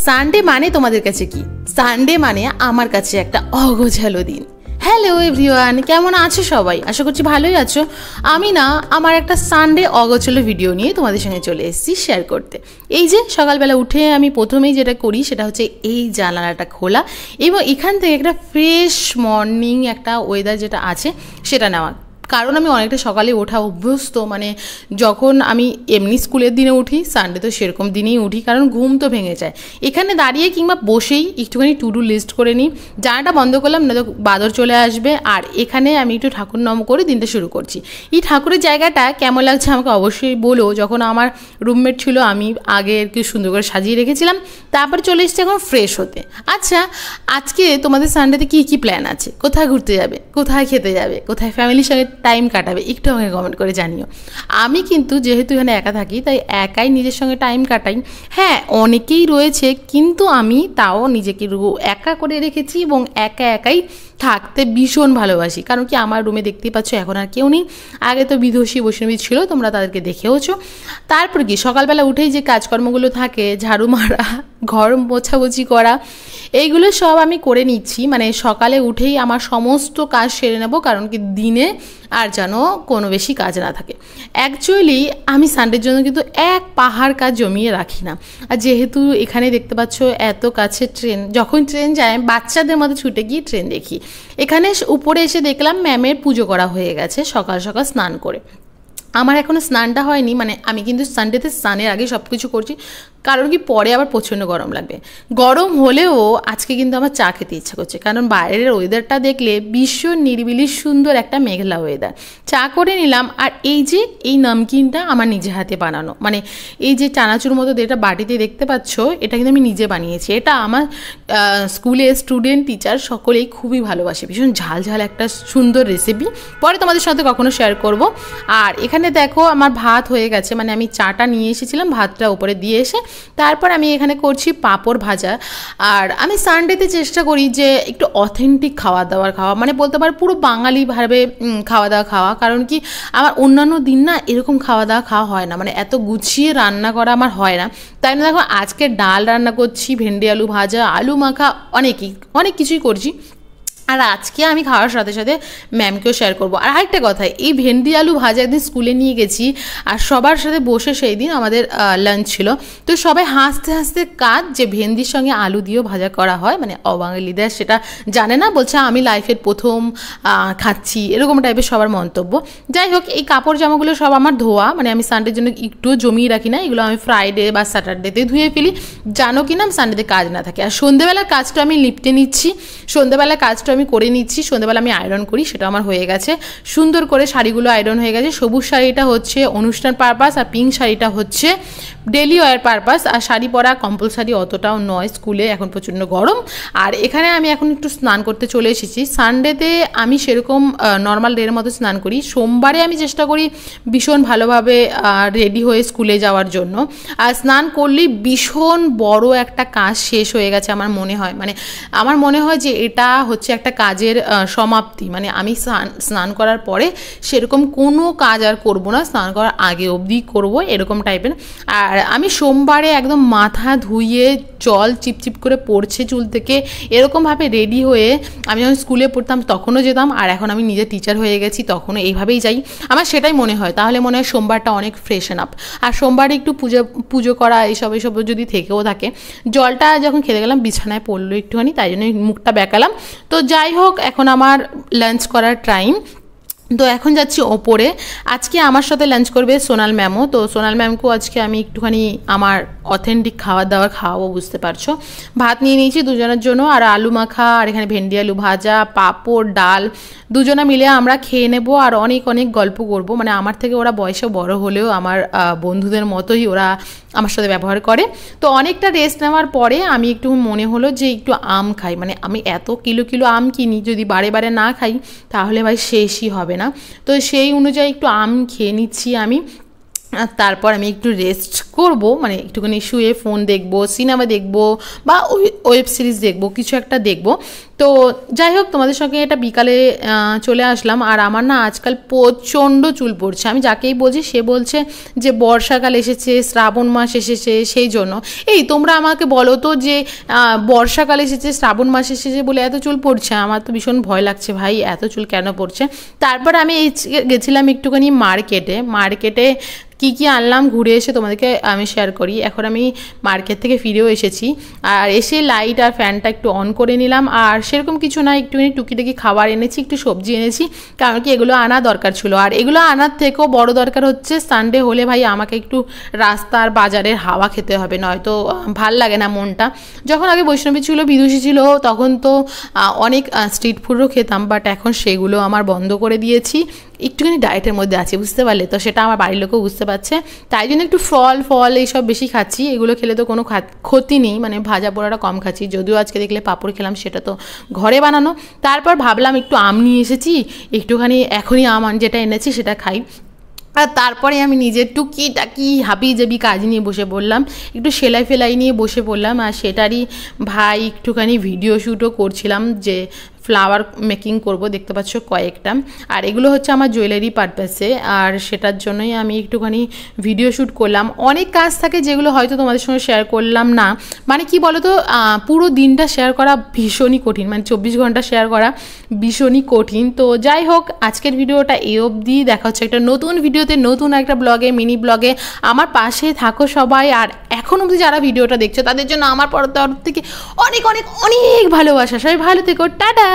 Sunday মানে তোমাদের কাছে কি? সানডে মানে আমার কাছে একটা অগোছালো দিন। হ্যালো এভরিওয়ান, কেমন আছো সবাই? আশা করছি ভালোই আছো। আমি না আমার একটা সানডে অগোছালো ভিডিও নিয়ে তোমাদের সঙ্গে চলে এসেছি শেয়ার করতে। এই যে সকালবেলা উঠে আমি প্রথমেই যেটা করি সেটা হচ্ছে এই জানালাটা খোলা এবং এখান থেকে একটা ফ্রেশ মর্নিং একটা ওয়েদার যেটা আছে সেটা নেওয়া। কারণ আমি অনেকটা সকালে ওঠা অভ্যস্ত, মানে যখন আমি এমনি স্কুলের দিনে উঠি, সানডে তো সেরকম দিনেই উঠি, কারণ ঘুম তো ভেঙে যায়। এখানে দাঁড়িয়ে কিংবা বসেই একটুখানি টু ডু লিস্ট করে নিই, জানাটা বন্ধ করলাম না তো বাদর চলে আসবে। আর এখানে আমি একটু ঠাকুর নাম করে দিনটা শুরু করছি। এই ঠাকুরের জায়গাটা কেমন লাগছে আমাকে অবশ্যই বলো। যখন আমার রুমমেট ছিল আমি আগে আর কি সুন্দর করে সাজিয়ে রেখেছিলাম, তারপর চলে এসেছি এখন ফ্রেশ হতে। আচ্ছা, আজকে তোমাদের সানডেতে কী কী প্ল্যান আছে? কোথায় ঘুরতে যাবে, কোথায় খেতে যাবে, কোথায় ফ্যামিলির সঙ্গে টাইম কাটাবে, একটু আমাকে কমেন্ট করে জানিও। আমি কিন্তু যেহেতু এখানে একা থাকি তাই একাই নিজের সঙ্গে টাইম কাটাই। হ্যাঁ, অনেকেই রয়েছে, কিন্তু আমি তাও নিজেকে একা করে রেখেছি এবং একা একাই থাকতে ভীষণ ভালোবাসি। কারণ কি, আমার রুমে দেখতেই পাচ্ছ এখন আর কেউ নেই। আগে তো বিদুষী বৈষ্ণবী ছিল, তোমরা তাদেরকে দেখেওছো। তারপর কি সকালবেলা উঠেই যে কাজকর্মগুলো থাকে, ঝাড়ু মারা, ঘর মোছামুছি করা, এইগুলো সব আমি করে নিচ্ছি। মানে সকালে উঠেই আমার সমস্ত কাজ সেরে নেব, কারণ কি দিনে আর যেন কোনো বেশি কাজ না থাকে। অ্যাকচুয়ালি আমি সানডের জন্য কিন্তু এক পাহাড় কাজ জমিয়ে রাখি না। আর যেহেতু এখানে দেখতে পাচ্ছ এত কাছে ট্রেন, যখন ট্রেন যায় বাচ্চাদের মধ্যে ছুটে গিয়ে ট্রেন দেখি। এখানে উপরে এসে দেখলাম ম্যামের পুজো করা হয়ে গেছে সকাল সকাল স্নান করে। আমার এখনও স্নানটা হয়নি, মানে আমি কিন্তু সানডেতে স্নানের আগে সব কিছু করছি, কারণ কি পরে আবার প্রচণ্ড গরম লাগবে। গরম হলেও আজকে কিন্তু আমার চা খেতে ইচ্ছা করছে, কারণ বাইরের ওয়েদারটা দেখলে ভীষণ নিরিবিলি সুন্দর একটা মেঘলা ওয়েদার। চা করে নিলাম। আর এই যে এই নমকিনটা আমার নিজে হাতে বানানো, মানে এই যে চানাচুর মতো যেটা বাটিতে দেখতে পাচ্ছ, এটা কিন্তু আমি নিজে বানিয়েছি। এটা আমার স্কুলে স্টুডেন্ট টিচার সকলেই খুবই ভালোবাসে। ভীষণ ঝাল ঝাল একটা সুন্দর রেসিপি, পরে তোমাদের সাথে কখনো শেয়ার করব। আর এখানে দেখো আমার ভাত হয়ে গেছে, মানে আমি চাটা নিয়ে এসেছিলাম, ভাতটা উপরে দিয়ে এসে তারপর আমি এখানে করছি পাঁপড় ভাজা। আর আমি সানডেতে চেষ্টা করি যে একটু অথেন্টিক খাওয়া দাওয়ার খাওয়া, মানে বলতে পারো পুরো বাঙালিভাবে খাওয়া দাওয়া খাওয়া। কারণ কি আমার অন্যান্য দিন না এরকম খাওয়া দাওয়া খাওয়া হয় না, মানে এত গুছিয়ে রান্না করা আমার হয় না। তাই না, দেখো আজকে ডাল রান্না করছি, ভেন্ডি আলু ভাজা, আলু মাখা, অনেক কিছুই করছি। আর আজকে আমি খাওয়ার সাথে সাথে ম্যামকেও শেয়ার করবো। আর আরেকটা কথা, এই ভেন্ডি আলু ভাজা একদিন স্কুলে নিয়ে গেছি আর সবার সাথে বসে সেই দিন আমাদের লাঞ্চ ছিল। তো সবাই হাসতে হাসতে কাজ যে ভেন্ডির সঙ্গে আলু দিয়েও ভাজা করা হয়, মানে অবাঙালিদের সেটা জানে না, বলছে আমি লাইফের প্রথম খাচ্ছি, এরকম টাইপের সবার মন্তব্য। যাই হোক, এই কাপড় জামাগুলো সব আমার ধোয়া, মানে আমি সানডের জন্য একটুও জমিয়ে রাখি না, এগুলো আমি ফ্রাইডে বা স্যাটারডেতে ধুয়ে ফেলি। জানো কি না, সানডেতে কাজ না থাকে। আর সন্ধ্যেবেলার কাজটা আমি লিপটে নিচ্ছি, সন্ধ্যেবেলার কাজটা আমি করে নিচ্ছি। সন্ধ্যেবেলা আমি আয়রন করি, সেটা আমার হয়ে গেছে সুন্দর করে। শাড়িগুলো আয়রন হয়ে গেছে। সবুজ শাড়িটা হচ্ছে অনুষ্ঠান পারপাস আর পিঙ্ক শাড়িটা হচ্ছে ডেলি ওয়ার পারপাস। আর শাড়ি পরা কম্পালসারি অতটাও নয়, স্কুলে এখন প্রচণ্ড গরম। আর এখানে আমি এখন একটু স্নান করতে চলে এসেছি। সানডেতে আমি সেরকম নর্মাল ডের মতো স্নান করি। সোমবারে আমি চেষ্টা করি ভীষণ ভালোভাবে রেডি হয়ে স্কুলে যাওয়ার জন্য। আর স্নান করলেই ভীষণ বড় একটা কাজ শেষ হয়ে গেছে আমার মনে হয়। মানে আমার মনে হয় যে এটা হচ্ছে একটা কাজের সমাপ্তি। মানে আমি স্নান করার পরে সেরকম কোনো কাজ আর করব না, স্নান করার আগে অবধি করব, এরকম টাইপের। আর আমি সোমবারে একদম মাথা ধুইয়ে জল চিপচিপ করে পড়ছে চুল থেকে, এরকমভাবে রেডি হয়ে আমি যখন স্কুলে পড়তাম তখনও যেতাম, আর এখন আমি নিজে টিচার হয়ে গেছি তখনও এইভাবেই যাই। আমার সেটাই মনে হয়, তাহলে মনে হয় সোমবারটা অনেক ফ্রেশন আপ। আর সোমবারে একটু পুজো করা এসব যদি থেকেও থাকে। জলটা যখন খেতে গেলাম বিছানায় পড়লো একটুখানি, তাই জন্য মুখটা বেঁকালাম। তো যাই হোক, এখন আমার লাঞ্চ করার টাইম। তো এখন যাচ্ছি ওপরে। আজকে আমার সাথে লাঞ্চ করবে সোনাল ম্যামও। তো সোনাল ম্যামকেও আজকে আমি একটুখানি আমার অথেন্টিক খাওয়া দাওয়া খাওয়াবো, বুঝতে পারছো। ভাত নিয়ে নিয়েছি দুজনের জন্য, আর আলু মাখা, আর এখানে ভেন্ডি আলু ভাজা, পাঁপড়, ডাল, দুজনা মিলে আমরা খেয়ে নেব আর অনেক অনেক গল্প করব। মানে আমার থেকে ওরা বয়সে বড় হলেও আমার বন্ধুদের মতোই ওরা আমার সাথে ব্যবহার করে। তো অনেকটা রেস্ট নেওয়ার পরে আমি একটু মনে হলো যে একটু আম খাই। মানে আমি এত কিলো কিলো আম কিনি, যদি বারে বারে না খাই তাহলে ভাই শেষই হবে না। তো সেই অনুযায়ী একটু আম খেয়ে নিচ্ছি আমি। আর তারপর আমি একটু রেস্ট করব, মানে একটুখানি শুয়ে ফোন দেখবো, সিনেমা দেখবো বা ওয়েব সিরিজ দেখবো, কিছু একটা দেখবো। তো তো যাই হোক, তোমাদের সঙ্গে এটা বিকালে চলে আসলাম। আর আমার না আজকাল প্রচণ্ড চুল পড়ছে। আমি যাকেই বলছি সে বলছে যে বর্ষাকাল এসেছে, শ্রাবণ মাস এসেছে, সেই জন্য। এই তোমরা আমাকে বলো তো যে বর্ষাকাল এসেছে, শ্রাবণ মাস এসেছে বলে এত চুল পড়ছে? আমার তো ভীষণ ভয় লাগছে ভাই, এত চুল কেন পড়ছে। তারপর আমি গেছিলাম একটুখানি মার্কেটে কি কি আনলাম ঘুরে এসে তোমাদেরকে আমি শেয়ার করি। এখন আমি মার্কেট থেকে ফিরেও এসেছি, আর এসে লাইট আর ফ্যানটা একটু অন করে নিলাম। আর সেরকম কিছু না, একটুখানি টুকিটাকি খাবার এনেছি, একটু সবজি এনেছি, কারণ কি এগুলো আনা দরকার ছিল। আর এগুলো আনার থেকেও বড় দরকার হচ্ছে সানডে হলে ভাই আমাকে একটু রাস্তার বাজারের হাওয়া খেতে হবে, নয়তো ভাল লাগে না মনটা। যখন আগে বৈষ্ণবী ছিল, বিদুষী ছিল, তখন তো অনেক স্ট্রিট ফুডও খেতাম, বাট এখন সেগুলো আমার বন্ধ করে দিয়েছি। একটুখানি ডায়েটের মধ্যে আছি, বুঝতে পারলে তো, সেটা আমার বাড়ির লোকও বুঝতে পারছে। তাই জন্য একটু ফল এইসব বেশি খাচ্ছি। এগুলো খেলে তো কোনো ক্ষতি নেই, মানে ভাজা পোড়াটা কম খাচ্ছি। যদিও আজকে দেখলে পাঁপড় খেলাম, সেটা তো ঘরে বানানো। তারপর ভাবলাম একটু আম নিয়ে এসেছি, একটুখানি এখনই আম যেটা এনেছি সেটা খাই। আর তারপরে আমি নিজের টুকিটাকি হাবিজাবি কাজ নিয়ে বসে পড়লাম, একটু সেলাই ফেলাই নিয়ে বসে পড়লাম। আর সেটারই ভাই একটুখানি ভিডিও শ্যুটও করছিলাম, যে ফ্লাওয়ার মেকিং করব, দেখতে পাচ্ছ কয়েকটা। আর এগুলো হচ্ছে আমার জুয়েলারি পারপাসে, আর সেটার জন্যই আমি একটুখানি ভিডিও শ্যুট করলাম। অনেক কাজ থাকে যেগুলো হয়তো তোমাদের সঙ্গে শেয়ার করলাম না, মানে কি বলো তো, পুরো দিনটা শেয়ার করা ভীষণই কঠিন, মানে 24 ঘন্টা শেয়ার করা ভীষণই কঠিন। তো যাই হোক, আজকের ভিডিওটা এই অবধি। দেখা হচ্ছে একটা নতুন ভিডিওতে, নতুন একটা ব্লগে, মিনি ব্লগে। আমার পাশে থাকো সবাই। আর এখন অবধি যারা ভিডিওটা দেখছো তাদের জন্য আমার তরফ থেকে অনেক অনেক অনেক ভালোবাসা। সবাই ভালো থেকো, টাটা।